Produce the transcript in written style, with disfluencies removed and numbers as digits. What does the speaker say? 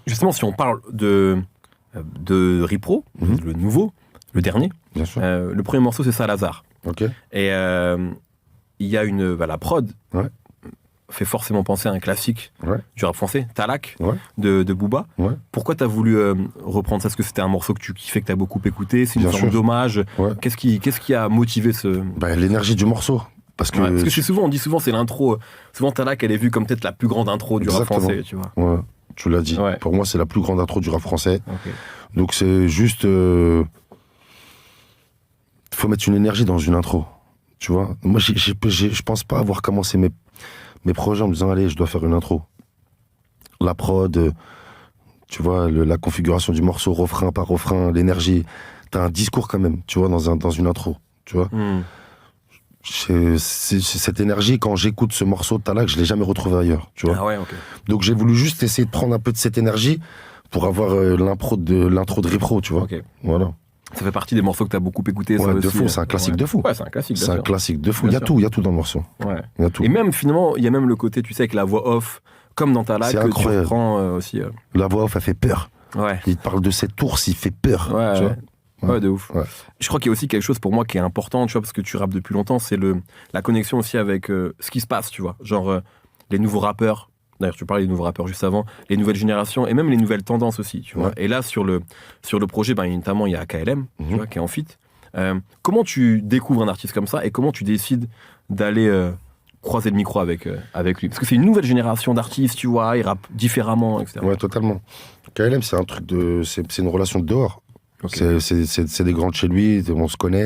Justement, si on parle de Ripro, le nouveau, le dernier, Bien sûr. le premier morceau, c'est Salazar. Ok. Et il y a la prod fait forcément penser à un classique du rap français, Talak, de Booba. Ouais. Pourquoi t'as voulu reprendre ça? Est-ce que c'était un morceau que tu kiffais, que t'as beaucoup écouté? C'est une forme d'hommage? Qu'est-ce qui a motivé ce... L'énergie du morceau. Parce que on dit souvent, c'est l'intro. Souvent, Talak, elle est vue comme peut-être la plus grande intro du rap français, tu vois. Ouais, tu l'as dit. Ouais. Pour moi, c'est la plus grande intro du rap français. Okay. Donc, c'est juste... faut mettre une énergie dans une intro. Tu vois, moi, je pense pas avoir commencé mes projets en me disant, allez, je dois faire une intro. La prod, tu vois, la configuration du morceau, refrain par refrain, l'énergie. T'as un discours quand même, tu vois, dans une intro. Tu vois. C'est cette énergie, quand j'écoute ce morceau de Talak, je l'ai jamais retrouvé ailleurs, tu vois. Ah ouais, ok. Donc j'ai voulu juste essayer de prendre un peu de cette énergie pour avoir l'intro de Ripro, tu vois. Okay. Voilà. Ça fait partie des morceaux que t'as beaucoup écouté, ça de aussi. fou, c'est un classique de fou. Ouais, c'est un classique. C'est un classique de fou. Il y a tout dans le morceau. Ouais. Il y a tout. Et même finalement, il y a même le côté, tu sais, avec la voix off, comme dans Talak, que incroyable. tu reprends aussi. La voix off, elle fait peur. Ouais. Il parle de cet ours, il fait peur. Ouais, tu vois. Ouais, de ouf. Ouais. Je crois qu'il y a aussi quelque chose pour moi qui est important, tu vois, parce que tu rappes depuis longtemps, c'est la connexion aussi avec ce qui se passe, tu vois. Genre, les nouveaux rappeurs, d'ailleurs, tu parlais des nouveaux rappeurs juste avant, les nouvelles générations et même les nouvelles tendances aussi, tu vois. Et là, sur le projet, notamment, il y a KLM, tu vois, qui est en feat. Comment tu découvres un artiste comme ça et comment tu décides d'aller croiser le micro avec lui? Parce que c'est une nouvelle génération d'artistes, tu vois, ils rappent différemment, etc. Ouais, totalement. KLM, c'est un truc c'est une relation de dehors. Okay. C'est des grands de chez lui, on se connaît.